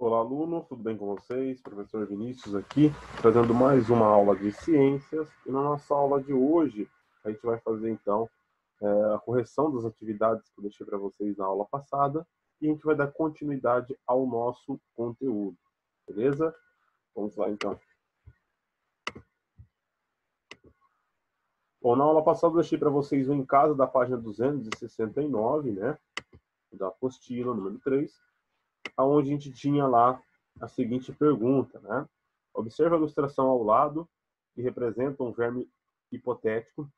Olá, alunos, tudo bem com vocês? Professor Vinícius aqui, trazendo mais uma aula de ciências. E na nossa aula de hoje, a gente vai fazer, então, a correção das atividades que eu deixei para vocês na aula passada. E a gente vai dar continuidade ao nosso conteúdo, beleza? Vamos lá, então. Bom, na aula passada eu deixei para vocês o em casa da página 269, né? Da apostila, número 3. Onde a gente tinha lá a seguinte pergunta, né? Observe a ilustração ao lado, que representa um verme hipotético.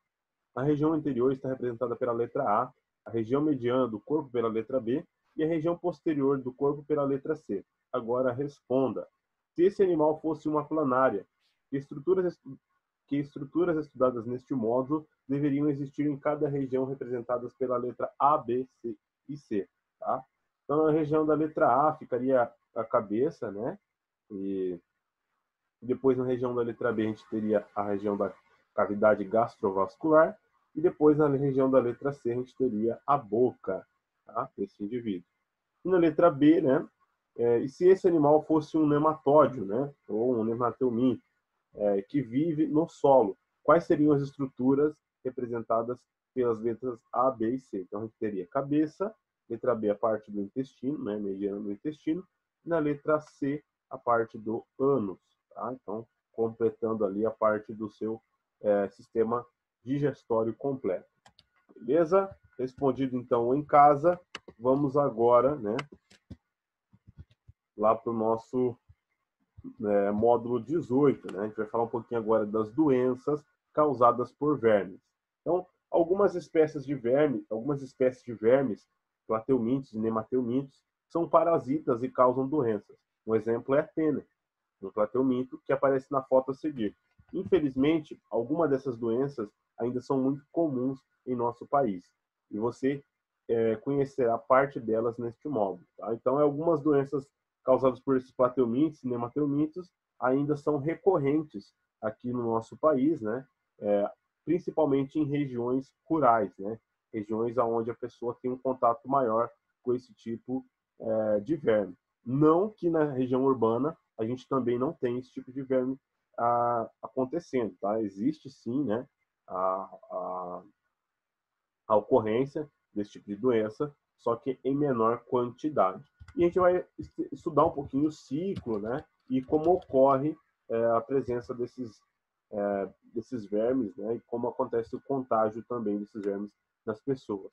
A região anterior está representada pela letra a região mediana do corpo pela letra B e a região posterior do corpo pela letra C. Agora responda. Se esse animal fosse uma planária, que estruturas estudadas neste módulo deveriam existir em cada região representadas pela letra A, B, C e C, tá? Então, na região da letra A ficaria a cabeça, né? E depois, na região da letra B, a gente teria a região da cavidade gastrovascular. E depois, na região da letra C, a gente teria a boca, tá? Desse indivíduo. E na letra B, né? E se esse animal fosse um nematóide, né? Ou um nemateuminto, que vive no solo, quais seriam as estruturas representadas pelas letras A, B e C? Então, a gente teria cabeça, letra B, a parte do intestino, né, mediana do intestino, e na letra C, a parte do ânus, tá? Então, completando ali a parte do seu sistema digestório completo. Beleza? Respondido, então, em casa, vamos agora, né, lá para o nosso módulo 18, né? A gente vai falar um pouquinho agora das doenças causadas por vermes. Então, algumas espécies de vermes, plateumintos e nemateumintos, são parasitas e causam doenças. Um exemplo é a tênia, um plateuminto que aparece na foto a seguir. Infelizmente, algumas dessas doenças ainda são muito comuns em nosso país. E você conhecerá parte delas neste módulo, tá? Então, algumas doenças causadas por esses plateumintos e nemateumintos ainda são recorrentes aqui no nosso país, né? Principalmente em regiões rurais, né? Regiões onde a pessoa tem um contato maior com esse tipo de verme. Não que na região urbana a gente também não tem esse tipo de verme acontecendo, tá? Existe sim, né? A ocorrência desse tipo de doença, só que em menor quantidade. E a gente vai estudar um pouquinho o ciclo, né? E como ocorre a presença desses vermes, né? E como acontece o contágio também desses vermes nas pessoas.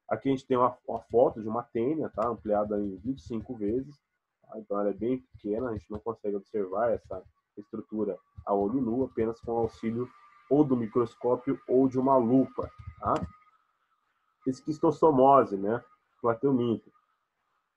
Aqui a gente tem uma foto de uma tênia, tá? Ampliada em 25 vezes. Tá? Então ela é bem pequena, a gente não consegue observar essa estrutura a olho nu, apenas com o auxílio ou do microscópio ou de uma lupa, tá? Esquistossomose, né? Plateuminto.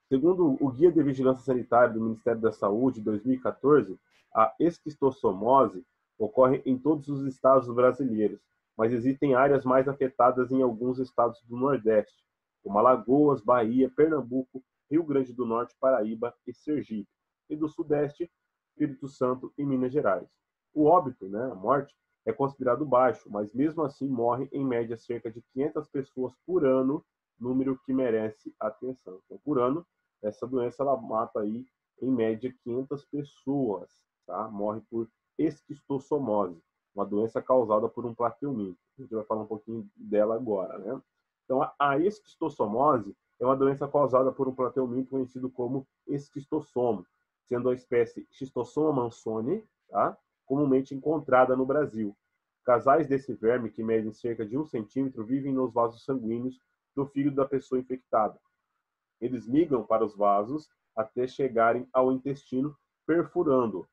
Segundo o Guia de Vigilância Sanitária do Ministério da Saúde, 2014, a esquistossomose ocorre em todos os estados brasileiros, mas existem áreas mais afetadas em alguns estados do Nordeste, como Alagoas, Bahia, Pernambuco, Rio Grande do Norte, Paraíba e Sergipe, e do Sudeste, Espírito Santo e Minas Gerais. O óbito, né, a morte, é considerado baixo, mas mesmo assim morrem em média cerca de 500 pessoas por ano, número que merece atenção. Então, por ano, essa doença ela mata aí em média 500 pessoas, tá? Morre por esquistossomose, uma doença causada por um plateuminto. A gente vai falar um pouquinho dela agora, né? Então, a esquistossomose é uma doença causada por um plateuminto conhecido como esquistossomo, sendo a espécie Schistossoma mansoni, tá? Comumente encontrada no Brasil. Casais desse verme, que medem cerca de 1 centímetro, vivem nos vasos sanguíneos do fígado da pessoa infectada. Eles migram para os vasos até chegarem ao intestino, perfurando-o,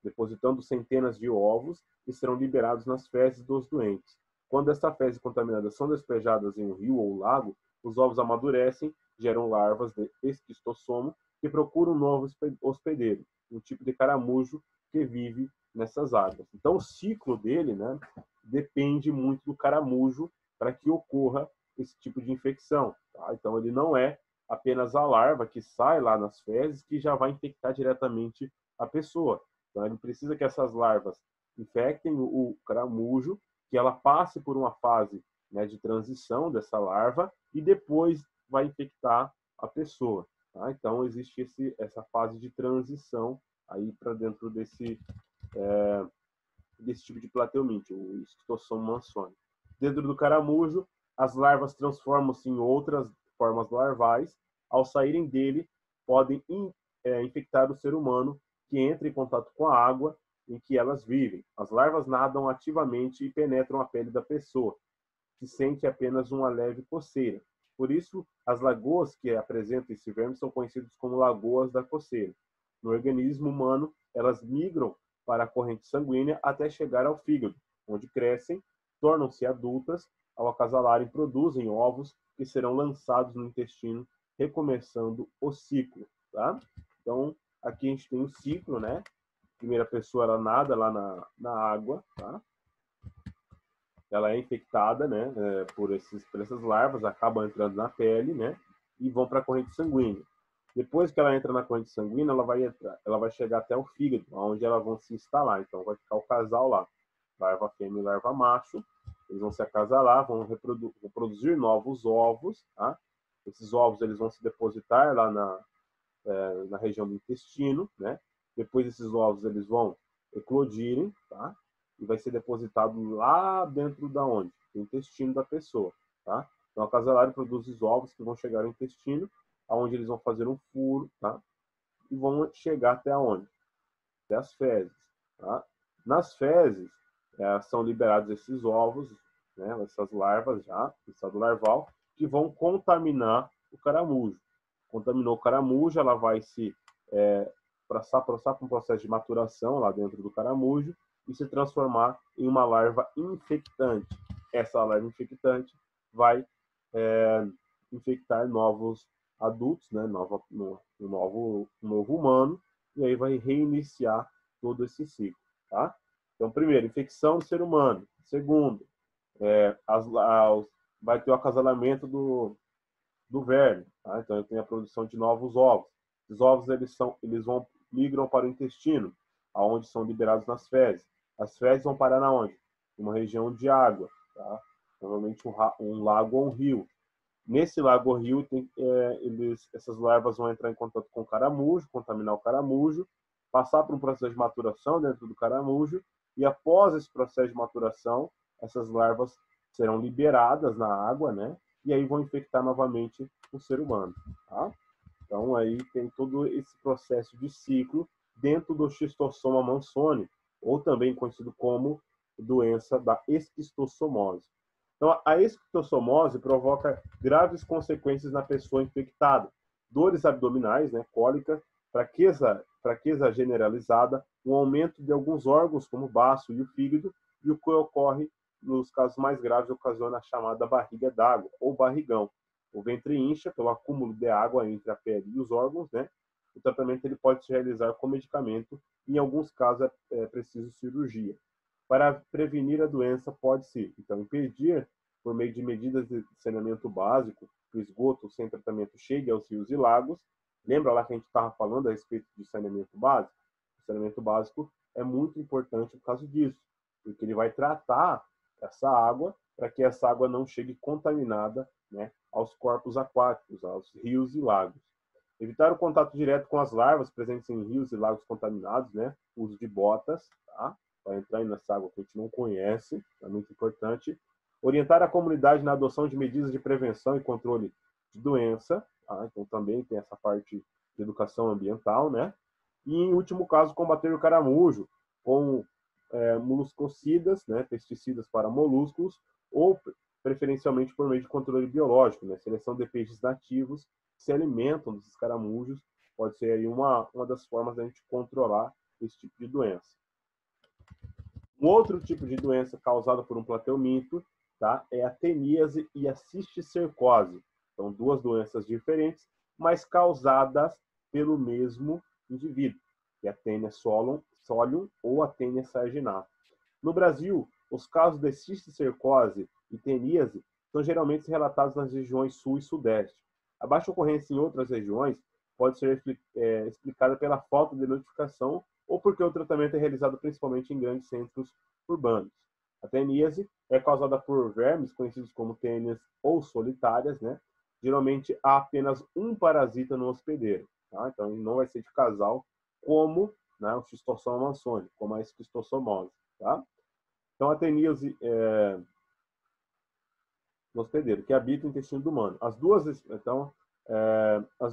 depositando centenas de ovos que serão liberados nas fezes dos doentes. Quando estas fezes contaminadas são despejadas em um rio ou lago, os ovos amadurecem, geram larvas de esquistossomo que procuram um novo hospedeiro, um tipo de caramujo que vive nessas águas. Então, o ciclo dele, né, depende muito do caramujo para que ocorra esse tipo de infecção. Tá? Então, ele não é apenas a larva que sai lá nas fezes que já vai infectar diretamente a pessoa. Então, ele precisa que essas larvas infectem o caramujo, que ela passe por uma fase, né, de transição dessa larva e depois vai infectar a pessoa. Tá? Então, existe essa fase de transição aí para dentro desse tipo de plateuminto, o Schistosoma mansoni. Dentro do caramujo, as larvas transformam-se em outras formas larvais. Ao saírem dele, podem infectar o ser humano que entra em contato com a água em que elas vivem. As larvas nadam ativamente e penetram a pele da pessoa, que sente apenas uma leve coceira. Por isso, as lagoas que apresentam esse verme são conhecidas como lagoas da coceira. No organismo humano, elas migram para a corrente sanguínea até chegar ao fígado, onde crescem, tornam-se adultas, ao acasalarem produzem ovos que serão lançados no intestino, recomeçando o ciclo. Tá? Então, aqui a gente tem o ciclo, né? A primeira pessoa ela nada lá na água, tá? Ela é infectada, né, por essas larvas, acabam entrando na pele, né, e vão para a corrente sanguínea. Depois que ela entra na corrente sanguínea, ela vai chegar até o fígado, onde elas vão se instalar. Então, vai ficar o casal lá, larva fêmea e larva macho. Eles vão se acasalar, vão reproduzir novos ovos, tá? Esses ovos eles vão se depositar lá na região do intestino, né? Depois esses ovos eles vão eclodirem, tá? E vai ser depositado lá dentro da onde? Do intestino da pessoa, tá? Então, a casalário produz os ovos que vão chegar ao intestino, aonde eles vão fazer um furo, tá? E vão chegar até onde? Até as fezes, tá? Nas fezes, são liberados esses ovos, né? Essas larvas já, o estado larval, que vão contaminar o caramujo. Contaminou o caramujo, ela vai se passar por um processo de maturação lá dentro do caramujo e se transformar em uma larva infectante. Essa larva infectante vai infectar novos adultos, né, um novo humano, e aí vai reiniciar todo esse ciclo. Tá? Então, primeiro, infecção do ser humano. Segundo, vai ter o acasalamento do verme. Tá? Então, tem a produção de novos ovos. Os ovos migram para o intestino, aonde são liberados nas fezes. As fezes vão parar na onde? Uma região de água, tá? Normalmente um lago ou um rio. Nesse lago ou rio, essas larvas vão entrar em contato com o caramujo, contaminar o caramujo, passar por um processo de maturação dentro do caramujo, e após esse processo de maturação, essas larvas serão liberadas na água, né? E aí vão infectar novamente o ser humano, tá? Então, aí tem todo esse processo de ciclo dentro do Schistosoma mansoni, ou também conhecido como doença da esquistossomose. Então, a esquistossomose provoca graves consequências na pessoa infectada. Dores abdominais, né, cólica, fraqueza generalizada, um aumento de alguns órgãos, como o baço e o fígado, e o que ocorre, nos casos mais graves, ocasiona a chamada barriga d'água, ou barrigão. O ventre incha pelo acúmulo de água entre a pele e os órgãos, né? O tratamento ele pode se realizar com medicamento, e em alguns casos é preciso cirurgia. Para prevenir a doença, pode-se, então, impedir, por meio de medidas de saneamento básico, que o esgoto sem tratamento chegue aos rios e lagos. Lembra lá que a gente estava falando a respeito de saneamento básico? O saneamento básico é muito importante por causa disso, porque ele vai tratar essa água para que essa água não chegue contaminada, né, aos corpos aquáticos, aos rios e lagos. Evitar o contato direto com as larvas presentes em rios e lagos contaminados, né? O uso de botas, tá? Para entrar nessa água que a gente não conhece, é muito importante. Orientar a comunidade na adoção de medidas de prevenção e controle de doença, tá? Então também tem essa parte de educação ambiental, né? E em último caso, combater o caramujo com moluscocidas, né? Pesticidas para moluscos, ou preferencialmente por meio de controle biológico, né? Seleção de peixes nativos que se alimentam desses caramujos, pode ser aí uma das formas da gente controlar esse tipo de doença. Um outro tipo de doença causada por um plateuminto, tá, é a teníase e a cisticercose. São duas doenças diferentes, mas causadas pelo mesmo indivíduo, que é a Taenia solium ou a Taenia saginata. No Brasil, os casos de cisticercose e teníase são geralmente relatados nas regiões sul e sudeste. A baixa ocorrência em outras regiões pode ser explicada pela falta de notificação ou porque o tratamento é realizado principalmente em grandes centros urbanos. A teníase é causada por vermes conhecidos como tênias ou solitárias, né? geralmente há apenas um parasita no hospedeiro. Tá? Então, ele não vai ser de casal, como, né, o Schistossoma mansoni, como a esquistossomose. Tá? Então, a teníase no hospedeiro, que habita o intestino do humano. As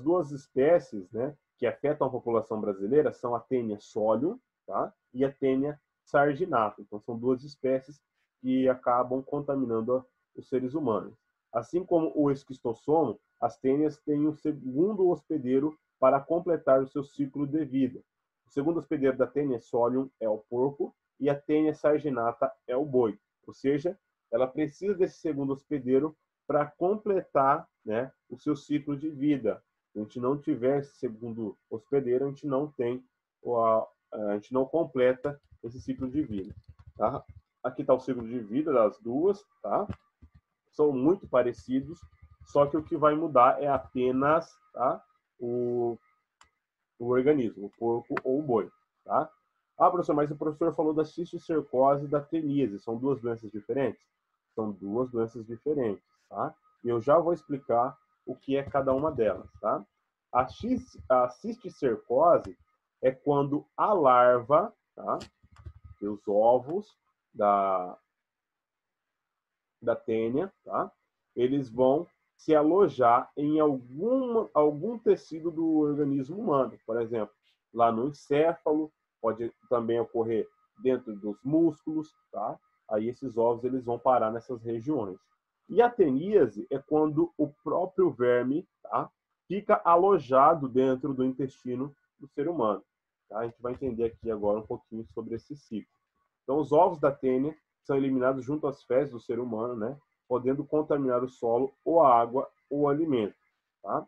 duas espécies, né, que afetam a população brasileira são a Taenia solium, tá? E a Taenia sarginata. Então, são duas espécies que acabam contaminando os seres humanos. Assim como o esquistossomo, as tênias têm um segundo hospedeiro para completar o seu ciclo de vida. O segundo hospedeiro da Taenia solium é o porco e a Taenia sarginata é o boi. Ou seja, ela precisa desse segundo hospedeiro para completar, né, o seu ciclo de vida. Se a gente não tiver esse segundo hospedeiro, a gente não tem, a gente não completa esse ciclo de vida. Tá? Aqui está o ciclo de vida das duas, tá? São muito parecidos, só que o que vai mudar é apenas, tá, o organismo, o porco ou o boi. Tá? Ah, professor, mas o professor falou da cisticercose e da teníase. São duas doenças diferentes? São duas doenças diferentes, tá? E eu já vou explicar o que é cada uma delas, tá? A cisticercose é quando a larva, tá, e os ovos da tênia, tá, eles vão se alojar em algum tecido do organismo humano. Por exemplo, lá no encéfalo, pode também ocorrer dentro dos músculos, tá? Aí esses ovos eles vão parar nessas regiões. E a teníase é quando o próprio verme, tá, fica alojado dentro do intestino do ser humano. Tá? A gente vai entender aqui agora um pouquinho sobre esse ciclo. Então, os ovos da tênia são eliminados junto às fezes do ser humano, né, podendo contaminar o solo, ou a água, ou o alimento. Tá?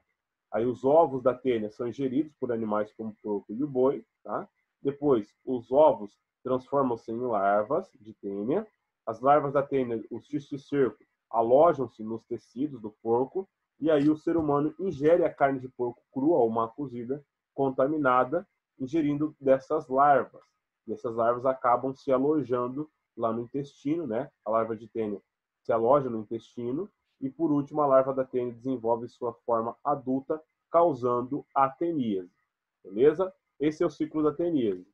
Aí os ovos da tênia são ingeridos por animais como o porco e o boi. Tá? Depois, os ovos transformam-se em larvas de tênia. As larvas da tênia, o cisticerco, alojam-se nos tecidos do porco. E aí o ser humano ingere a carne de porco crua ou mal cozida, contaminada, ingerindo dessas larvas. E essas larvas acabam se alojando lá no intestino, né? A larva de tênia se aloja no intestino e, por último, a larva da tênia desenvolve sua forma adulta, causando a teníase. Beleza? Esse é o ciclo da teníase.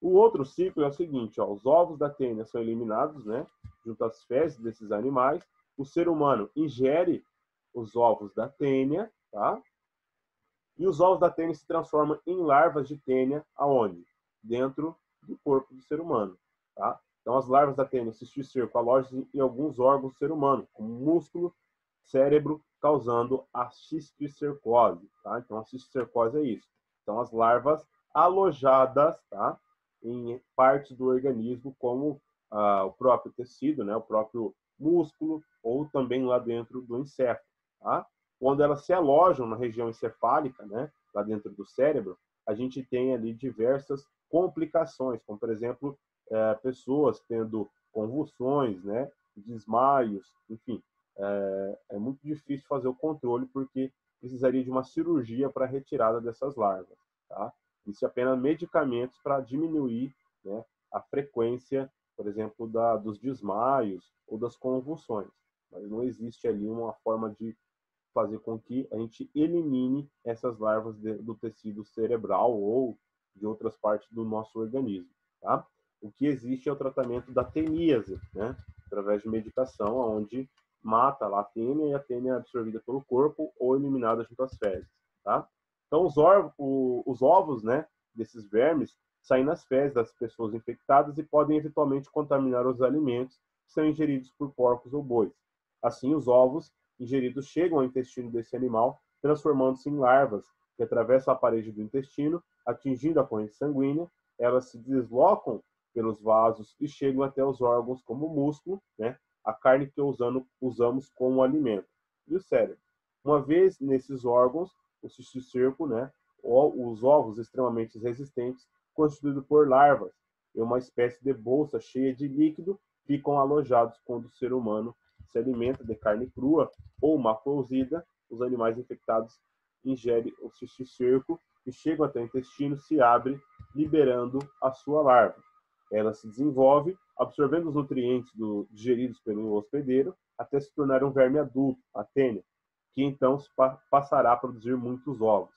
O outro ciclo é o seguinte, ó, os ovos da tênia são eliminados, né, junto às fezes desses animais. O ser humano ingere os ovos da tênia, tá? E os ovos da tênia se transformam em larvas de tênia, aonde? Dentro do corpo do ser humano, tá? Então, as larvas da tênia, cisticerco, alojam em alguns órgãos do ser humano, como músculo, cérebro, causando a cisticercose, tá? Então, a cisticercose é isso. Então, as larvas alojadas, tá, em partes do organismo, como o próprio tecido, né, o próprio músculo, ou também lá dentro do encéfalo, tá? Quando elas se alojam na região encefálica, né, lá dentro do cérebro, a gente tem ali diversas complicações, como, por exemplo, pessoas tendo convulsões, né, desmaios, enfim. É muito difícil fazer o controle, porque precisaria de uma cirurgia para a retirada dessas larvas. Tá? Isso é apenas medicamentos para diminuir, né, a frequência, por exemplo, dos desmaios ou das convulsões. Mas não existe ali uma forma de fazer com que a gente elimine essas larvas do tecido cerebral ou de outras partes do nosso organismo. Tá? O que existe é o tratamento da teníase, né? Através de medicação, onde mata lá a tênia e a tênia é absorvida pelo corpo ou eliminada junto às fezes. Tá? Então, os ovos, né, desses vermes saem nas fezes das pessoas infectadas e podem eventualmente contaminar os alimentos que são ingeridos por porcos ou bois. Assim, os ovos ingeridos chegam ao intestino desse animal, transformando-se em larvas que atravessam a parede do intestino, atingindo a corrente sanguínea. Elas se deslocam pelos vasos e chegam até os órgãos como o músculo, né, a carne que usamos como alimento, e o cérebro. Uma vez nesses órgãos, o cisticerco, né, os ovos extremamente resistentes, constituídos por larvas, e uma espécie de bolsa cheia de líquido, ficam alojados quando o ser humano se alimenta de carne crua ou mal cozida. Os animais infectados ingerem o cisticerco e chegam até o intestino, se abre, liberando a sua larva. Ela se desenvolve, absorvendo os nutrientes digeridos pelo hospedeiro, até se tornar um verme adulto, a tênia. que então passará a produzir muitos ovos.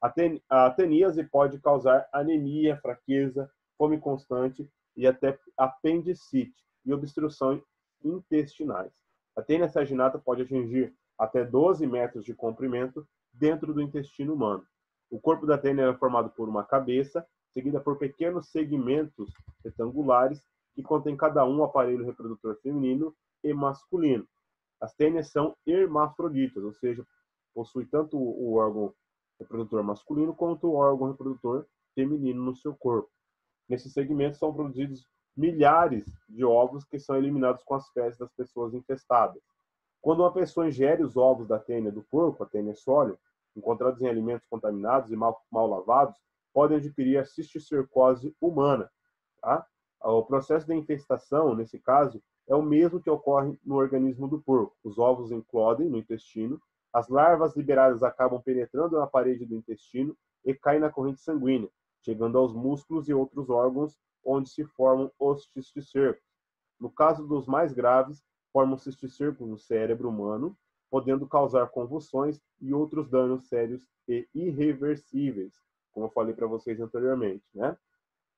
A teníase pode causar anemia, fraqueza, fome constante e até apendicite e obstruções intestinais. A tênia saginata pode atingir até 12 metros de comprimento dentro do intestino humano. O corpo da tênia é formado por uma cabeça, seguida por pequenos segmentos retangulares que contêm cada um o aparelho reprodutor feminino e masculino. As tênias são hermafroditas, ou seja, possuem tanto o órgão reprodutor masculino quanto o órgão reprodutor feminino no seu corpo. Nesses segmentos são produzidos milhares de ovos que são eliminados com as fezes das pessoas infestadas. Quando uma pessoa ingere os ovos da tênia do porco, a tênia sólida, encontrados em alimentos contaminados e mal lavados, podem adquirir a cisticercose humana. Tá? O processo de infestação, nesse caso, é o mesmo que ocorre no organismo do porco. Os ovos eclodem no intestino, as larvas liberadas acabam penetrando na parede do intestino e caem na corrente sanguínea, chegando aos músculos e outros órgãos onde se formam os cisticercos. No caso dos mais graves, formam cisticercos no cérebro humano, podendo causar convulsões e outros danos sérios e irreversíveis, como eu falei para vocês anteriormente, né?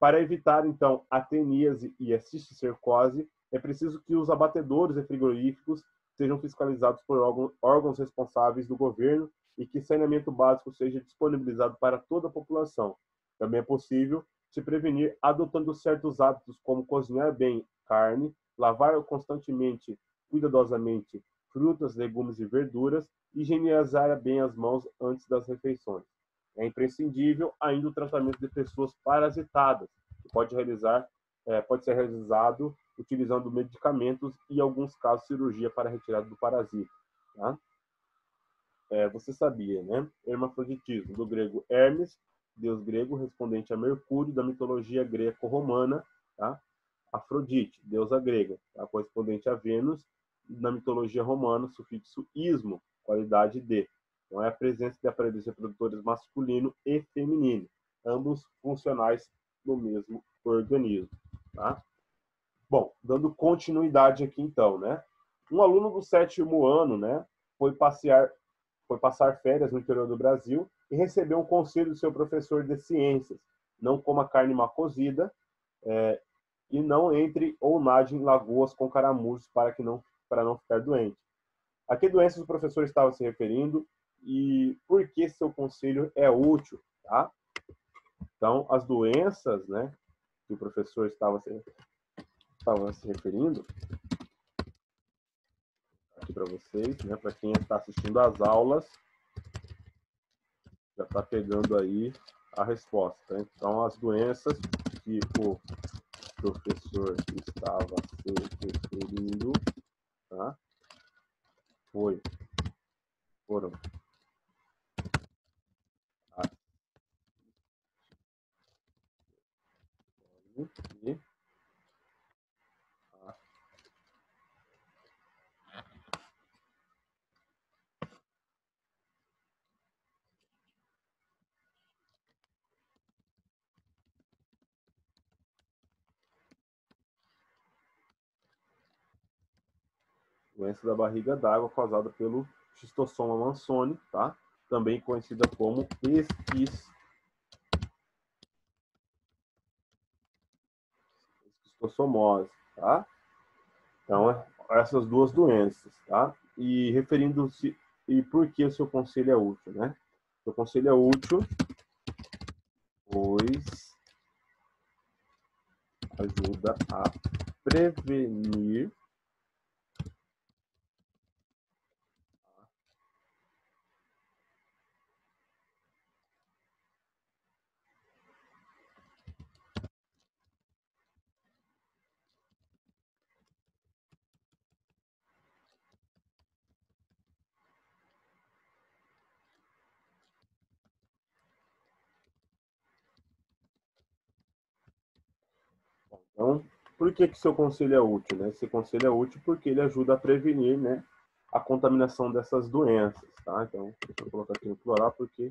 Para evitar, então, a teníase e a cisticercose, é preciso que os abatedouros e frigoríficos sejam fiscalizados por órgãos responsáveis do governo e que saneamento básico seja disponibilizado para toda a população. Também é possível se prevenir adotando certos hábitos, como cozinhar bem carne, lavar constantemente, cuidadosamente, frutas, legumes e verduras, e higienizar bem as mãos antes das refeições. É imprescindível ainda o tratamento de pessoas parasitadas, que pode ser realizado utilizando medicamentos e, em alguns casos, cirurgia para a retirada do parasita. Tá? Você sabia, né? Hermafroditismo, do grego Hermes, deus grego, respondente a Mercúrio, da mitologia greco-romana, tá? Afrodite, deusa grega, tá? Correspondente a Vênus, na mitologia romana, sufixo ismo, qualidade de. Então, é a presença de aparelhos reprodutores masculino e feminino, ambos funcionais no mesmo organismo. Tá? Bom, dando continuidade aqui então, né? Um aluno do 7º ano, né, foi passar férias no interior do Brasil e recebeu um conselho do seu professor de ciências: não coma carne mal cozida e não entre ou nade em lagoas com caramujos para não ficar doente. A que doenças o professor estava se referindo e por que seu conselho é útil, tá? Então, as doenças, né, que o professor estava se referindo aqui para vocês, né, para quem está assistindo às aulas, já está pegando aí a resposta. Né? Então, as doenças que o professor estava se referindo, tá? Foram a e a doença da barriga d'água causada pelo Schistosoma mansoni, tá? Também conhecida como esquistossomose, tá? Então, essas duas doenças, tá? E referindo-se, e por que o seu conselho é útil, né? O seu conselho é útil, pois ajuda a prevenir Então, por que seu conselho é útil? Né? Esse conselho é útil porque ele ajuda a prevenir, né, a contaminação dessas doenças. Tá? Então, deixa eu colocar aqui no plural porque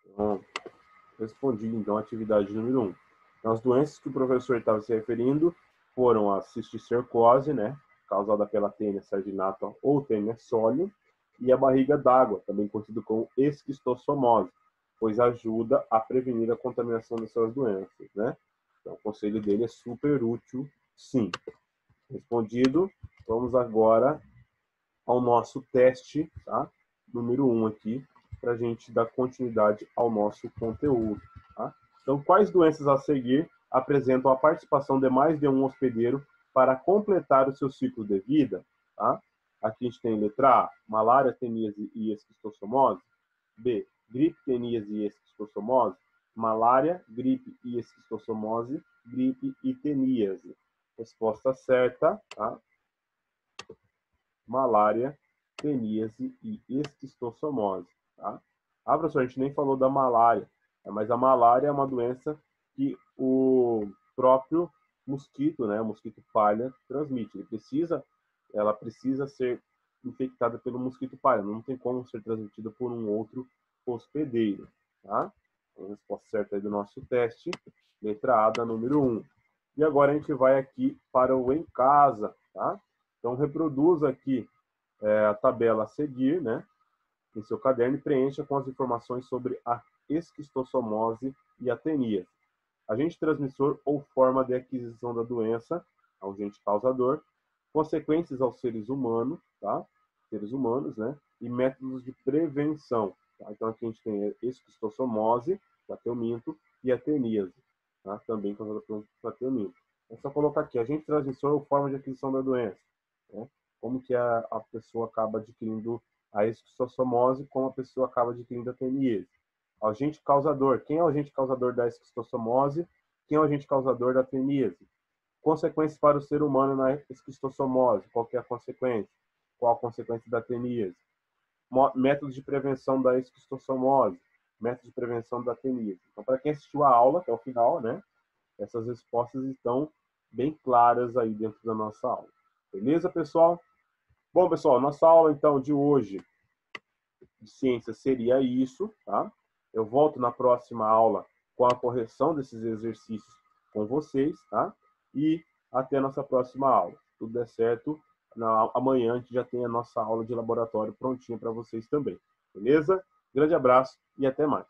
então, Respondi, então, a atividade número 1. Então, as doenças que o professor estava se referindo foram a cisticercose, né, causada pela Taenia sardinata ou Taenia solium, e a barriga d'água, também conhecido como esquistossomose, pois ajuda a prevenir a contaminação dessas doenças, né? Então, o conselho dele é super útil, sim. Respondido, vamos agora ao nosso teste, tá? Número 1 aqui, para a gente dar continuidade ao nosso conteúdo, tá? Então, quais doenças a seguir apresentam a participação de mais de um hospedeiro para completar o seu ciclo de vida, tá? Aqui a gente tem letra A, malária, teníase e esquistossomose. B, gripe, teníase e esquistossomose. Malária, gripe e esquistossomose. Gripe e teníase. Resposta certa, tá? Malária, teníase e esquistossomose, tá? Ah, professor, a gente nem falou da malária, mas a malária é uma doença que o próprio mosquito, né, o mosquito palha, transmite. Ela precisa ser infectada pelo mosquito palha, não tem como ser transmitida por um outro hospedeiro, tá? Então, a resposta certa aí do nosso teste, letra A da número 1. E agora a gente vai aqui para o em casa, tá? Então, reproduza aqui a tabela a seguir, né, em seu caderno e preencha com as informações sobre a esquistossomose e a teníase. Agente transmissor ou forma de aquisição da doença, agente causador, consequências aos seres humanos, tá? Seres humanos, né? E métodos de prevenção. Tá? Então, aqui a gente tem a esquistossomose, plateuminto, e a teníase, tá? Também causada pelo plateuminto. É só colocar aqui, agente transmissor ou forma de aquisição da doença. Né? Como que a pessoa acaba adquirindo a esquistossomose, como a pessoa acaba adquirindo a teníase. Agente causador. Quem é o agente causador da esquistossomose? Quem é o agente causador da teníase? Consequências para o ser humano na esquistossomose. Qual que é a consequência? Qual a consequência da teníase? Métodos de prevenção da esquistossomose. Métodos de prevenção da teníase. Então, para quem assistiu a aula até o final, né, essas respostas estão bem claras aí dentro da nossa aula. Beleza, pessoal? Bom, pessoal, nossa aula, então, de hoje de ciência seria isso, tá? Eu volto na próxima aula com a correção desses exercícios com vocês, tá? E até a nossa próxima aula. Se tudo der certo, amanhã a gente já tem a nossa aula de laboratório prontinha para vocês também. Beleza? Grande abraço e até mais.